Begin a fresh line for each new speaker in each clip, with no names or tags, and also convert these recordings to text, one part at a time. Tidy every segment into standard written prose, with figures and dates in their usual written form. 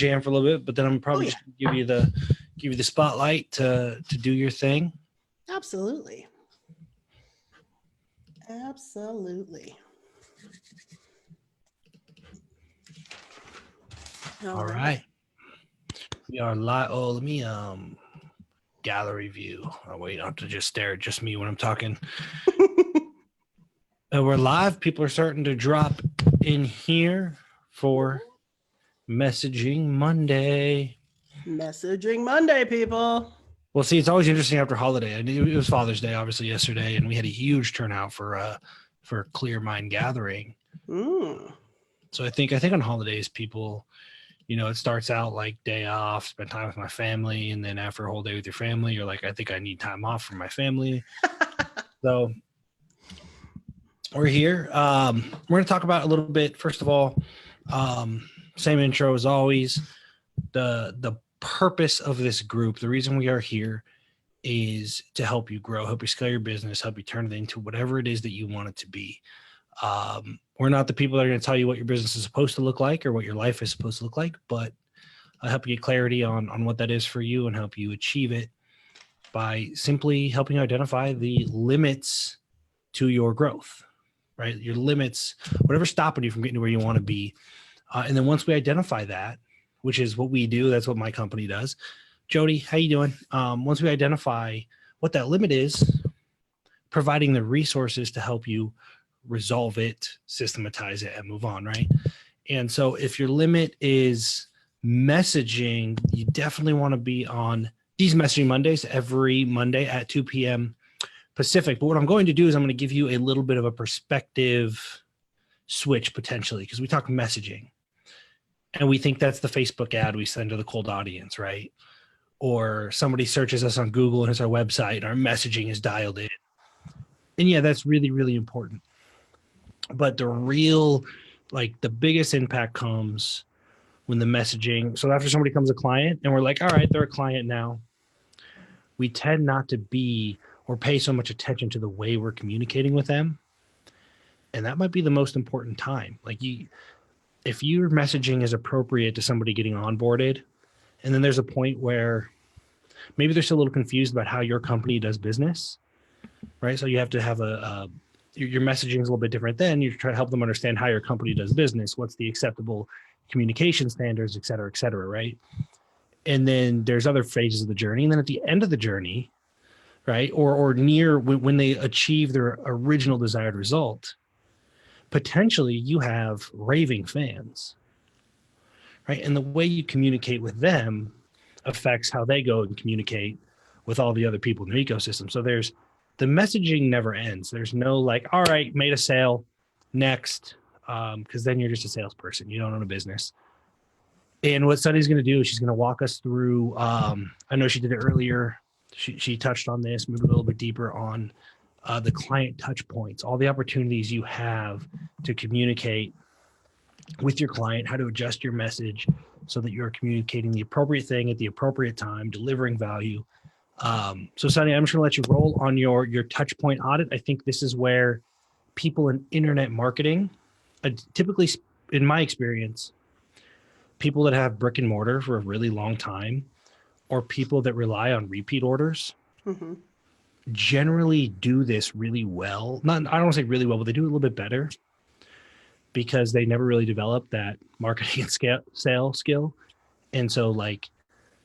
jam for a little bit, but then I'm probably just gonna give you the spotlight to do your thing.
Absolutely. Absolutely.
All right. We are live. Oh, let me gallery view. Oh wait, I have to just stare at just me when I'm talking. We're live. People are starting to drop in here for Messaging Monday.
Messaging Monday, people.
Well, see, it's always interesting after holiday. I knew it was Father's Day, obviously, yesterday, and we had a huge turnout for Clear Mind Gathering. So I think on holidays, people, you know, it starts out like day off, spend time with my family, and then after a whole day with your family, you're like, I think I need time off from my family. So we're here. We're going to talk about a little bit. First of all, same intro as always. The purpose of this group, the reason we are here, is to help you grow, help you scale your business, help you turn it into whatever it is that you want it to be. We're not the people that are going to tell you what your business is supposed to look like or what your life is supposed to look like, but I help you get clarity on what that is for you and help you achieve it by simply helping you identify the limits to your growth, right? Your limits, whatever's stopping you from getting to where you want to be. And then once we identify that, which is what we do, that's what my company does. Jody, how you doing? Once we identify what that limit is, providing the resources to help you resolve it, systematize it, and move on, right? And so if your limit is messaging, you definitely want to be on these Messaging Mondays every Monday at 2 p.m. Pacific. But what I'm going to do is I'm going to give you a little bit of a perspective switch potentially, because we talk messaging and we think that's the Facebook ad we send to the cold audience, right? Or somebody searches us on Google and it's our website and our messaging is dialed in. And yeah, that's really, really important. But the real, like the biggest impact comes when the messaging, so after somebody becomes a client and we're like, all right, they're a client now, we tend not to be or pay so much attention to the way we're communicating with them. And that might be the most important time. Like if your messaging is appropriate to somebody getting onboarded, and then there's a point where maybe they're still a little confused about how your company does business, right? So you have to have your messaging is a little bit different. Then you try to help them understand how your company does business, what's the acceptable communication standards, et cetera, right? And then there's other phases of the journey. And then at the end of the journey, right, or near when they achieve their original desired result, potentially you have raving fans, right? And the way you communicate with them affects how they go and communicate with all the other people in the ecosystem. So the messaging never ends. There's no like, all right, made a sale, next, because then you're just a salesperson. You don't own a business. And what Sani's going to do is she's going to walk us through, I know she did it earlier. She touched on this, moved a little bit deeper on the client touch points, all the opportunities you have to communicate with your client, how to adjust your message so that you're communicating the appropriate thing at the appropriate time, delivering value. So Sani, I'm just gonna let you roll on your Touchpoint audit. I think this is where people in internet marketing, typically in my experience, people that have brick and mortar for a really long time, or people that rely on repeat orders, generally do this really well. I don't want to say really well, but they do a little bit better because they never really developed that marketing and sales skill. And so like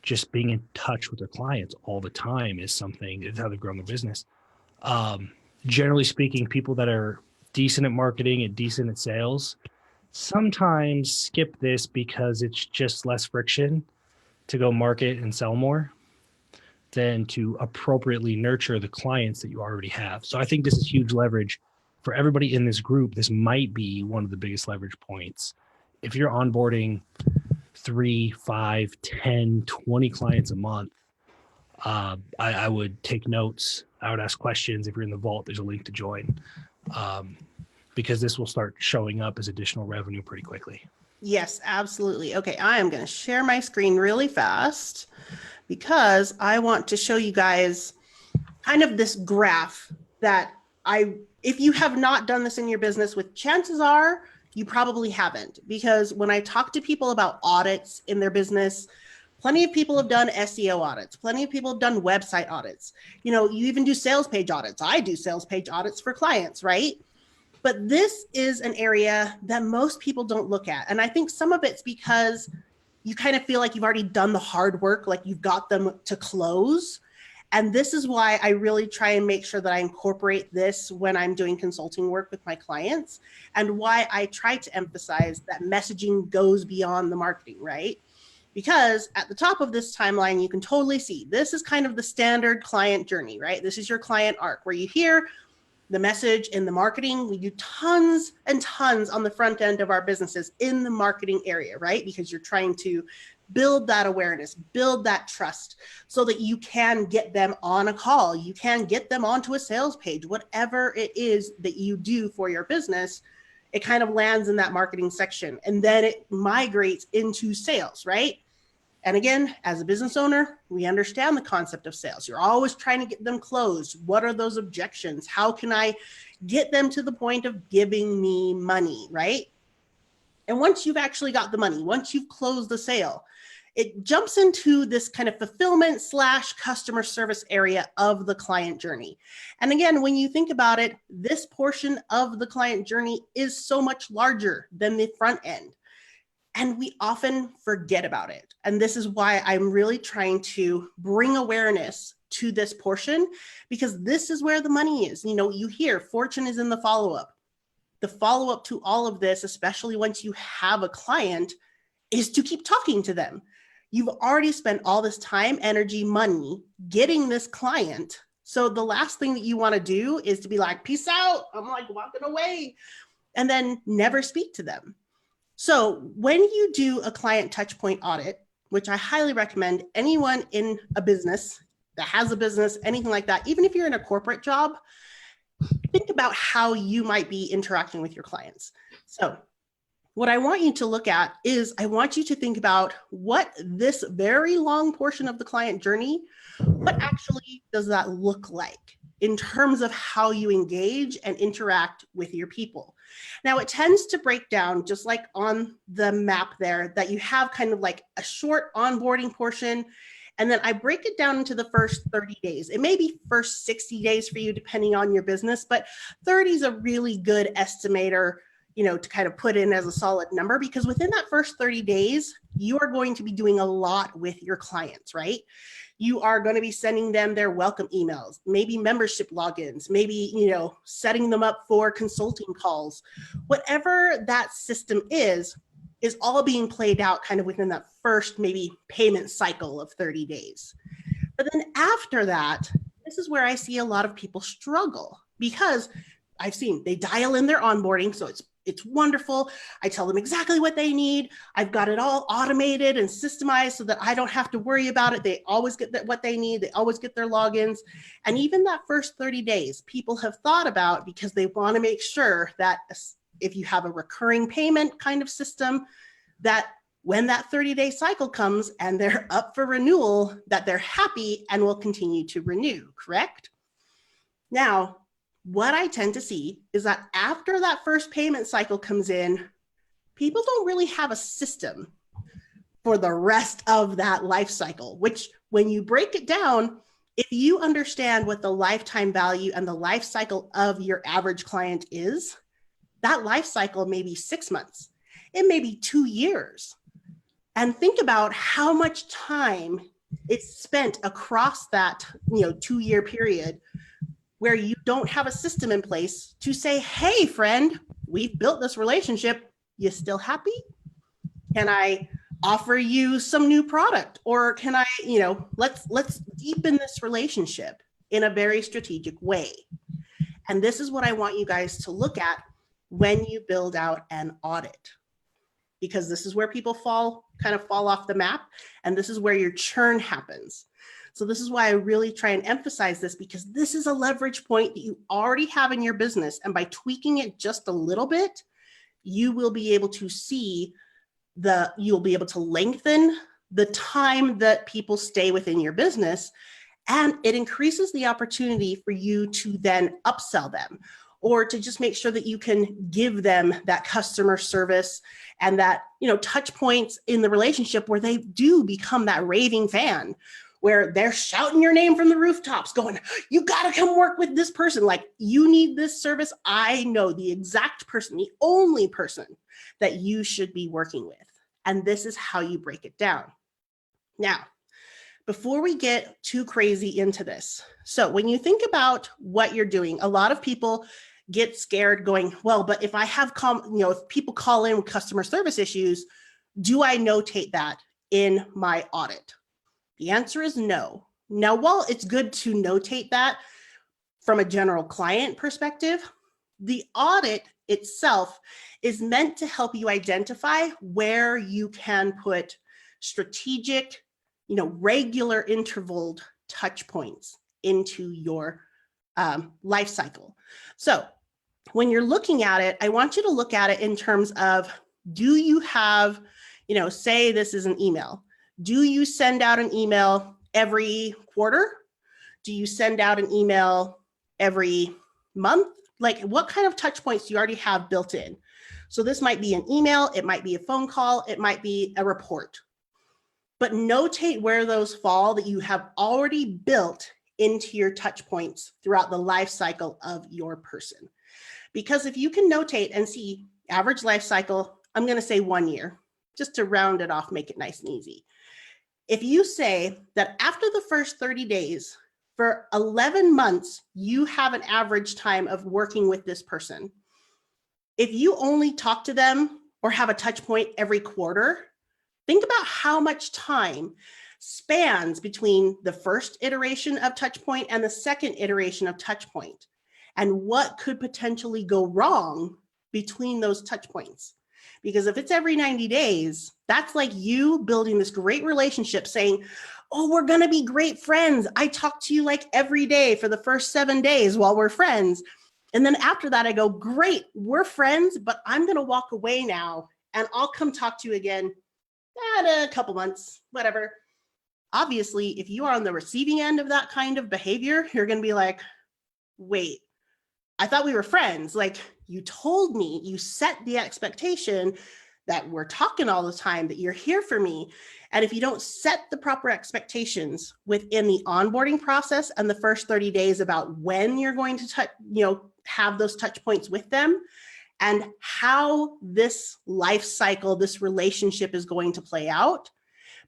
just being in touch with their clients all the time is something, it's how they've grown their business. Generally speaking, people that are decent at marketing and decent at sales sometimes skip this because it's just less friction to go market and sell more than to appropriately nurture the clients that you already have. So I think this is huge leverage for everybody in this group. This might be one of the biggest leverage points. If you're onboarding 3, 5, 10, 20 clients a month, I would take notes. I would ask questions. If you're in the vault, there's a link to join, because this will start showing up as additional revenue pretty quickly.
Yes, absolutely. Okay, I am going to share my screen really fast because I want to show you guys kind of this graph that if you have not done this in your business, with chances are You probably haven't, because when I talk to people about audits in their business, plenty of people have done SEO audits. Plenty of people have done website audits. You even do sales page audits. I do sales page audits for clients, right? But this is an area that most people don't look at. And I think some of it's because you kind of feel like you've already done the hard work, like you've got them to close. And this is why I really try and make sure that I incorporate this when I'm doing consulting work with my clients, and why I try to emphasize that messaging goes beyond the marketing, right? Because at the top of this timeline, you can totally see this is kind of the standard client journey, right? This is your client arc where you hear the message in the marketing. We do tons and tons on the front end of our businesses in the marketing area, right? Because you're trying to build that awareness, build that trust so that you can get them on a call. You can get them onto a sales page, whatever it is that you do for your business. It kind of lands in that marketing section, and then it migrates into sales, right? And again, as a business owner, we understand the concept of sales. You're always trying to get them closed. What are those objections? How can I get them to the point of giving me money, right? And once you've actually got the money, once you've closed the sale, it jumps into this kind of fulfillment / customer service area of the client journey. And again, when you think about it, this portion of the client journey is so much larger than the front end. And we often forget about it. And this is why I'm really trying to bring awareness to this portion, because this is where the money is. You hear fortune is in the follow-up. The follow-up to all of this, especially once you have a client, is to keep talking to them. You've already spent all this time, energy, money getting this client. So the last thing that you want to do is to be like, peace out. I'm like walking away, and then never speak to them. So when you do a client touchpoint audit, which I highly recommend anyone in a business that has a business, anything like that, even if you're in a corporate job, think about how you might be interacting with your clients. So what I want you to look at is I want you to think about what this very long portion of the client journey, what actually does that look like in terms of how you engage and interact with your people. Now, it tends to break down, just like on the map there, that you have kind of like a short onboarding portion, and then I break it down into the first 30 days. It may be first 60 days for you, depending on your business, but 30 is a really good estimator, to kind of put in as a solid number, because within that first 30 days, you are going to be doing a lot with your clients, right? You are going to be sending them their welcome emails, maybe membership logins, maybe, setting them up for consulting calls. Whatever that system is all being played out kind of within that first maybe payment cycle of 30 days. But then after that, this is where I see a lot of people struggle, because I've seen they dial in their onboarding. So it's wonderful. I tell them exactly what they need. I've got it all automated and systemized so that I don't have to worry about it. They always get what they need. They always get their logins. And even that first 30 days, people have thought about, because they want to make sure that if you have a recurring payment kind of system, that when that 30-day cycle comes and they're up for renewal, that they're happy and will continue to renew, correct? Now, what I tend to see is that after that first payment cycle comes in, people don't really have a system for the rest of that life cycle, which when you break it down, if you understand what the lifetime value and the life cycle of your average client is, that life cycle may be 6 months. It may be 2 years. And think about how much time it's spent across that 2-year period where you don't have a system in place to say, hey, friend, we've built this relationship. You still happy? Can I offer you some new product? Or can I, let's deepen this relationship in a very strategic way. And this is what I want you guys to look at when you build out an audit, because this is where people fall off the map. And this is where your churn happens. So this is why I really try and emphasize this, because this is a leverage point that you already have in your business. And by tweaking it just a little bit, you will be able to see you'll be able to lengthen the time that people stay within your business. And it increases the opportunity for you to then upsell them, or to just make sure that you can give them that customer service and that, touch points in the relationship where they do become that raving fan, where they're shouting your name from the rooftops going, you got to come work with this person. Like, you need this service. I know the exact person, the only person that you should be working with. And this is how you break it down. Now, before we get too crazy into this, so when you think about what you're doing, a lot of people get scared going, well, but if I have, if people call in with customer service issues, do I notate that in my audit? The answer is no. Now, while it's good to notate that from a general client perspective, the audit itself is meant to help you identify where you can put strategic, regular intervaled touch points into your life cycle. So when you're looking at it, I want you to look at it in terms of, do you have, say this is an email. Do you send out an email every quarter? Do you send out an email every month? Like, what kind of touch points do you already have built in? So this might be an email, it might be a phone call, it might be a report. But notate where those fall that you have already built into your touch points throughout the life cycle of your person. Because if you can notate and see average life cycle, I'm going to say 1 year, just to round it off, make it nice and easy. If you say that after the first 30 days, for 11 months, you have an average time of working with this person. If you only talk to them or have a touch point every quarter, think about how much time spans between the first iteration of Touchpoint and the second iteration of Touchpoint, and what could potentially go wrong between those touch points. Because if it's every 90 days, that's like you building this great relationship saying, oh, we're going to be great friends. I talk to you like every day for the first 7 days while we're friends. And then after that, I go, great, we're friends, but I'm going to walk away now and I'll come talk to you again in a couple months, whatever. Obviously, if you are on the receiving end of that kind of behavior, you're going to be like, wait, I thought we were friends. Like, you told me, you set the expectation that we're talking all the time, that you're here for me. And if you don't set the proper expectations within the onboarding process and the first 30 days about when you're going to have those touch points with them and how this life cycle, this relationship is going to play out,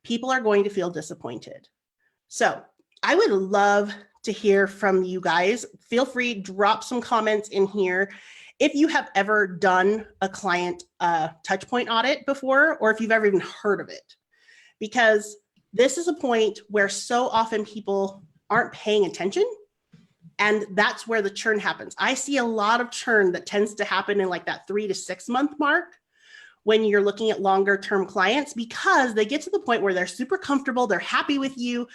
people are going to feel disappointed. So I would love to hear from you guys. Feel free, drop some comments in here. If you have ever done a client touchpoint audit before, or if you've ever even heard of it, because this is a point where so often people aren't paying attention, and that's where the churn happens. I see a lot of churn that tends to happen in like that 3 to 6 month mark when you're looking at longer term clients, because they get to the point where they're super comfortable, they're happy with you,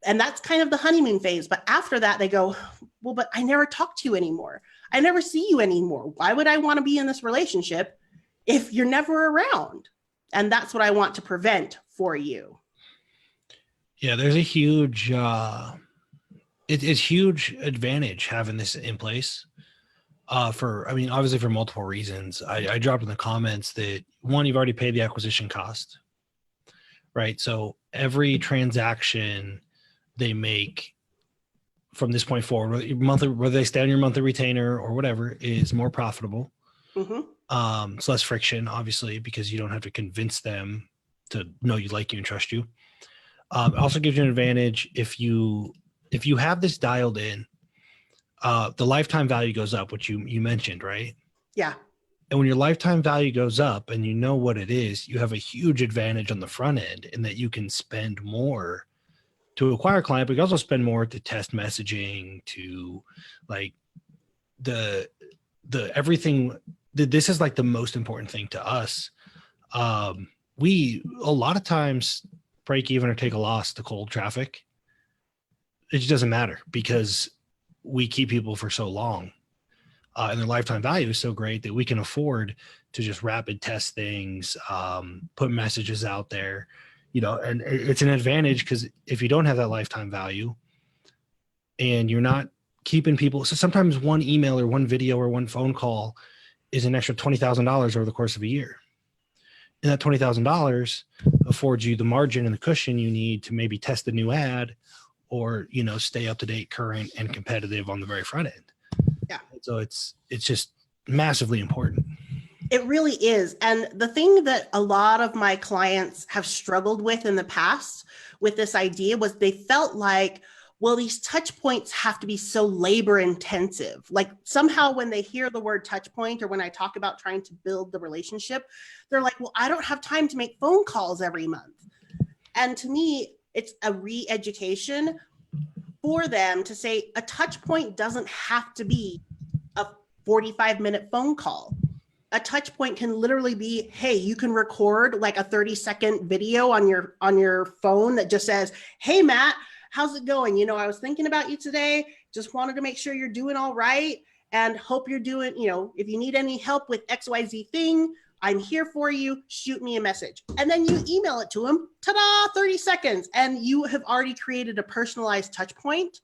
and that's kind of the honeymoon phase. But after that, they go, well, but I never talk to you anymore. I never see you anymore. Why would I want to be in this relationship if you're never around? And that's what I want to prevent for you.
Yeah, there's a huge, it's huge advantage having this in place. Obviously for multiple reasons. I dropped in the comments that, one, you've already paid the acquisition cost, right? So every transaction they make from this point forward, whether they stay on your monthly retainer or whatever, is more profitable. Mm-hmm. It's less friction, obviously, because you don't have to convince them to know you, like you, and trust you. It also gives you an advantage if you have this dialed in. The lifetime value goes up, which you mentioned, right? Yeah. And when your lifetime value goes up and you know what it is, you have a huge advantage on the front end in that you can spend more to acquire a client, but you also spend more to test messaging, to like the everything. This is like the most important thing to us. We a lot of times break even or take a loss to cold traffic. It just doesn't matter because we keep people for so long, and their lifetime value is so great that we can afford to just rapid test things, put messages out there, and it's an advantage because if you don't have that lifetime value and you're not keeping people. So sometimes one email or one video or one phone call is an extra $20,000 over the course of a year. And that $20,000 affords you the margin and the cushion you need to maybe test a new ad or, you know, stay up to date, current, and competitive on the very front end.
Yeah.
So it's just massively important.
It really is. And the thing that a lot of my clients have struggled with in the past with this idea was they felt like, well, these touch points have to be so labor intensive. Like somehow when they hear the word touch point, or when I talk about trying to build the relationship, they're like, well, I don't have time to make phone calls every month. And to me, it's a re-education for them to say a touch point doesn't have to be a 45-minute phone call. A touch point can literally be, hey, you can record like a 30-second video on your phone that just says, hey, Matt, how's it going? You know, I was thinking about you today. Just wanted to make sure you're doing all right and hope you're doing, you know, if you need any help with XYZ thing, I'm here for you. Shoot me a message. And then you email it to them. Ta-da, 30 seconds. And you have already created a personalized touch point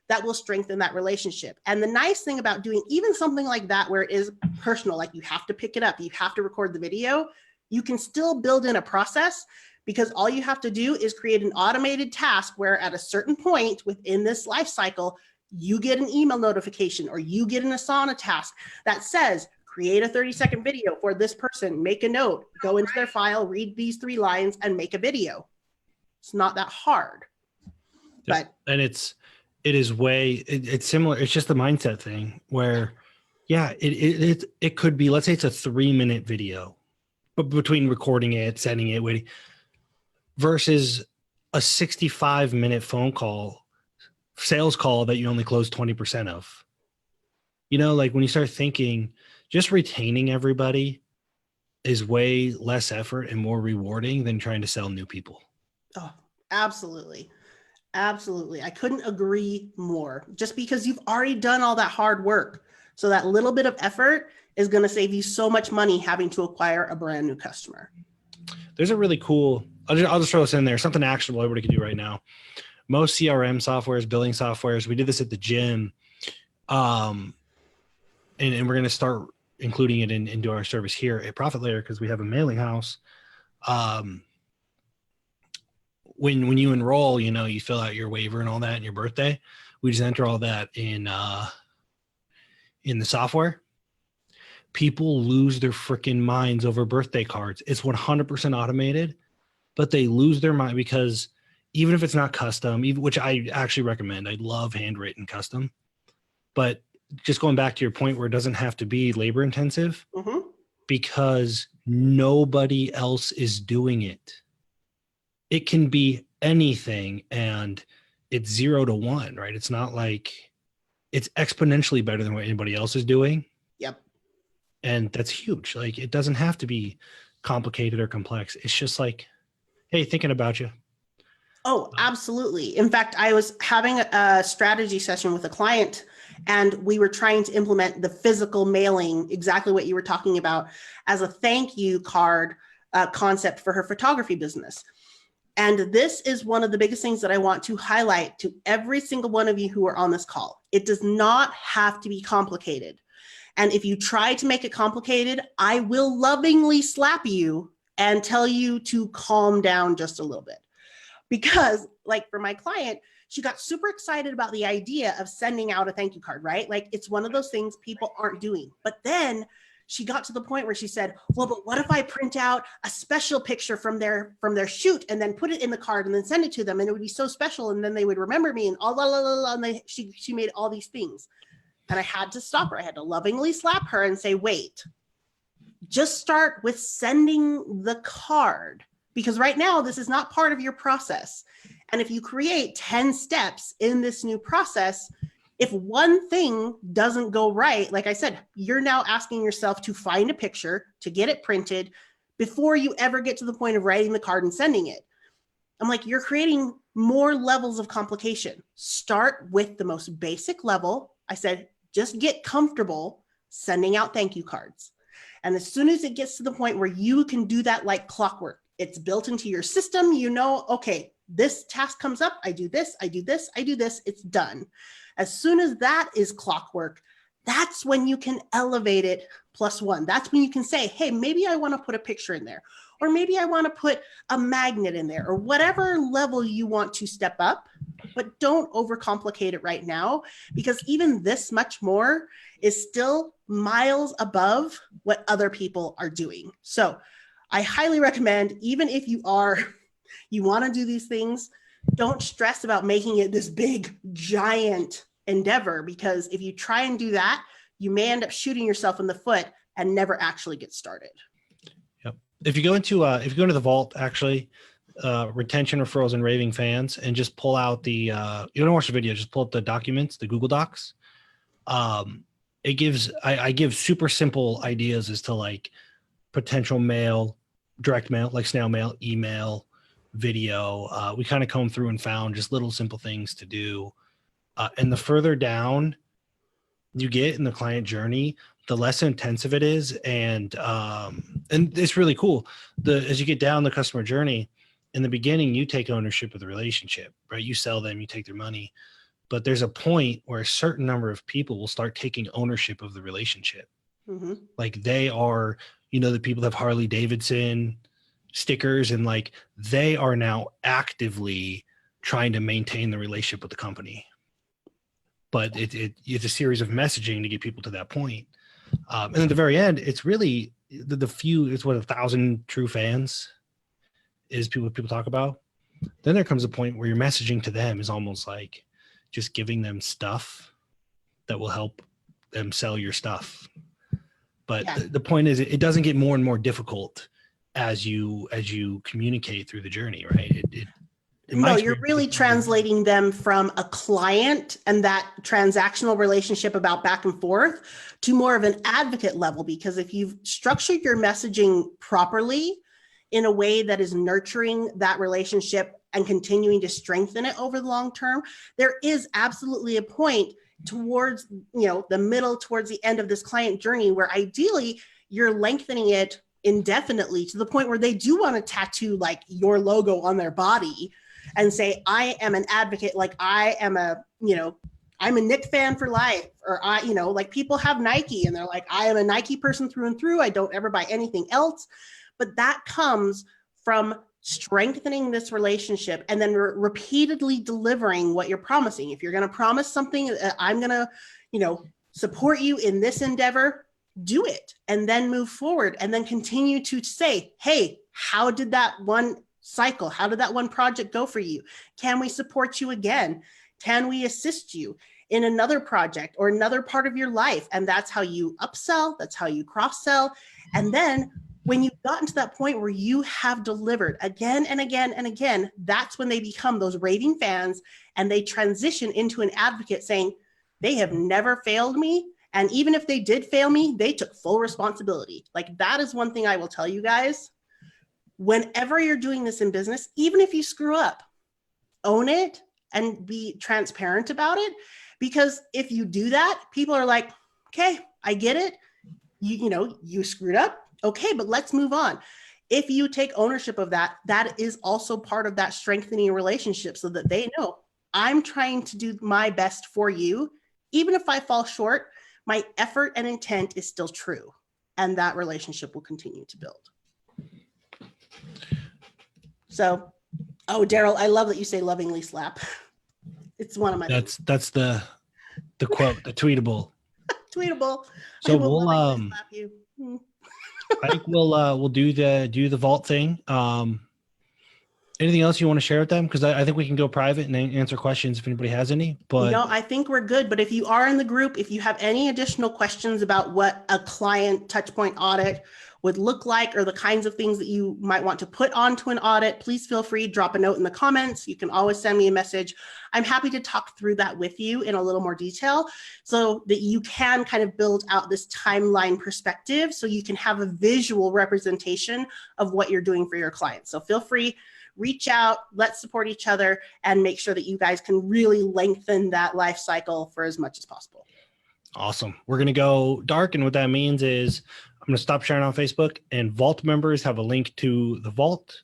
that will strengthen that relationship. And the nice thing about doing even something like that, where it is personal, like you have to pick it up, you have to record the video, you can still build in a process, because all you have to do is create an automated task where at a certain point within this life cycle, you get an email notification or you get an Asana task that says, create a 30-second video for this person, make a note, go into their file, read these 3 lines and make a video. It's not that hard. But
and it's similar. It's just the mindset thing where, yeah, it could be, let's say it's a 3-minute video, but between recording it, sending it, waiting, versus a 65-minute phone call, sales call that you only close 20% of. You know, like when you start thinking, just retaining everybody is way less effort and more rewarding than trying to sell new people.
Oh, absolutely. Absolutely. I couldn't agree more, just because you've already done all that hard work. So that little bit of effort is going to save you so much money having to acquire a brand new customer.
There's a really cool, I'll just throw this in there, something actionable everybody can do right now. Most CRM softwares, billing softwares, we did this at the gym. And we're going to start including it into our service here at Profit Layer, because we have a mailing house. When you enroll, you know, you fill out your waiver and all that and your birthday. We just enter all that in the software. People lose their freaking minds over birthday cards. It's 100% automated, but they lose their mind because even if it's not custom, which I actually recommend, I love handwritten custom, but just going back to your point where it doesn't have to be labor intensive, because nobody else is doing it. It can be anything and it's 0 to 1, right? It's not like it's exponentially better than what anybody else is doing.
Yep.
And that's huge. Like it doesn't have to be complicated or complex. It's just like, hey, thinking about you.
Oh, absolutely. In fact, I was having a strategy session with a client and we were trying to implement the physical mailing, exactly what you were talking about, as a thank you card concept for her photography business. And this is one of the biggest things that I want to highlight to every single one of you who are on this call. It does not have to be complicated. And if you try to make it complicated, I will lovingly slap you and tell you to calm down just a little bit. Because like for my client, she got super excited about the idea of sending out a thank you card, right? Like it's one of those things people aren't doing. But then she got to the point where she said, well, but what if I print out a special picture from their shoot and then put it in the card and then send it to them, and it would be so special, and then they would remember me, and all la, la, la, la, and she made all these things. And I had to stop her. I had to lovingly slap her and say, wait, just start with sending the card, because right now this is not part of your process. And if you create 10 steps in this new process, if one thing doesn't go right, like I said, you're now asking yourself to find a picture, to get it printed before you ever get to the point of writing the card and sending it. I'm like, you're creating more levels of complication. Start with the most basic level. I said, just get comfortable sending out thank you cards. And as soon as it gets to the point where you can do that like clockwork, it's built into your system, you know, okay, this task comes up, I do this, I do this, I do this, it's done. As soon as that is clockwork, that's when you can elevate it +1. That's when you can say, hey, maybe I want to put a picture in there, or maybe I want to put a magnet in there, or whatever level you want to step up, but don't overcomplicate it right now, because even this much more is still miles above what other people are doing. So I highly recommend, even if you want to do these things, don't stress about making it this big, giant endeavor, because if you try and do that, you may end up shooting yourself in the foot and never actually get started.
Yep. If you go into the vault, actually, retention, referrals, and raving fans, and just pull out the you don't watch the video, just pull up the documents, the Google Docs. It gives I give super simple ideas as to like potential mail, direct mail, like snail mail, email, video. We kind of comb through and found just little simple things to do. And the further down you get in the client journey, the less intensive it is. And it's really cool. As you get down the customer journey, in the beginning, you take ownership of the relationship, right? You sell them, you take their money. But there's a point where a certain number of people will start taking ownership of the relationship. Mm-hmm. Like they are, the people that have Harley Davidson stickers, and like they are now actively trying to maintain the relationship with the company. But it's a series of messaging to get people to that point. And at the very end, it's really it's what 1,000 true fans is people talk about. Then there comes a point where your messaging to them is almost like just giving them stuff that will help them sell your stuff. But the point is, it doesn't get more and more difficult as you communicate through the journey, right?
No, you're really translating them from a client and that transactional relationship about back and forth to more of an advocate level. Because if you've structured your messaging properly in a way that is nurturing that relationship and continuing to strengthen it over the long term, there is absolutely a point towards, the middle, towards the end of this client journey, where ideally you're lengthening it indefinitely to the point where they do want to tattoo like your logo on their body and say, I am an advocate. Like I am I'm a Nic fan for life. Or like people have Nike and they're like, I am a Nike person through and through. I don't ever buy anything else. But that comes from strengthening this relationship and then repeatedly delivering what you're promising. If you're going to promise something, I'm going to, support you in this endeavor, do it, and then move forward, and then continue to say, hey, how did that one cycle, how did that one project go for you? Can we support you again? Can we assist you in another project or another part of your life? And that's how you upsell, that's how you cross-sell. And then when you've gotten to that point where you have delivered again and again and again, that's when they become those raving fans, and they transition into an advocate saying, they have never failed me. And even if they did fail me, they took full responsibility. Like that is one thing I will tell you guys. Whenever you're doing this in business, even if you screw up, own it and be transparent about it. Because if you do that, people are like, okay, I get it. You screwed up. Okay, but let's move on. If you take ownership of that, that is also part of that strengthening relationship, so that they know I'm trying to do my best for you. Even if I fall short, my effort and intent is still true, and that relationship will continue to build. So, Daryl, I love that you say lovingly slap. It's one of my
That's the quote, the tweetable.
Tweetable.
So we'll slap you. I think we'll do the vault thing. Anything else you want to share with them? Because I think we can go private and answer questions if anybody has any. But
I think we're good. But if you are in the group, if you have any additional questions about what a client touchpoint audit would look like, or the kinds of things that you might want to put onto an audit, please feel free to drop a note in the comments. You can always send me a message. I'm happy to talk through that with you in a little more detail, so that you can kind of build out this timeline perspective, so you can have a visual representation of what you're doing for your clients. So feel free, reach out, let's support each other, and make sure that you guys can really lengthen that life cycle for as much as possible.
Awesome. We're going to go dark. And what that means is I'm going to stop sharing on Facebook, and Vault members have a link to the Vault,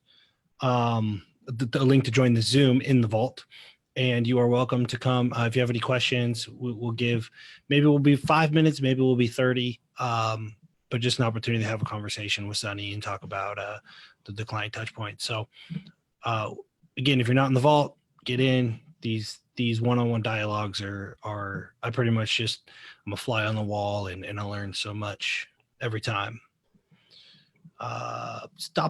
the link to join the Zoom in the Vault. and you are welcome to come. If you have any questions, we'll give, maybe we'll be 5 minutes, maybe we'll be 30, but just an opportunity to have a conversation with Sani and talk about the client touch point. So again, if you're not in the vault, get in. These one-on-one dialogues are I pretty much just, I'm a fly on the wall, and I learn so much every time. Stop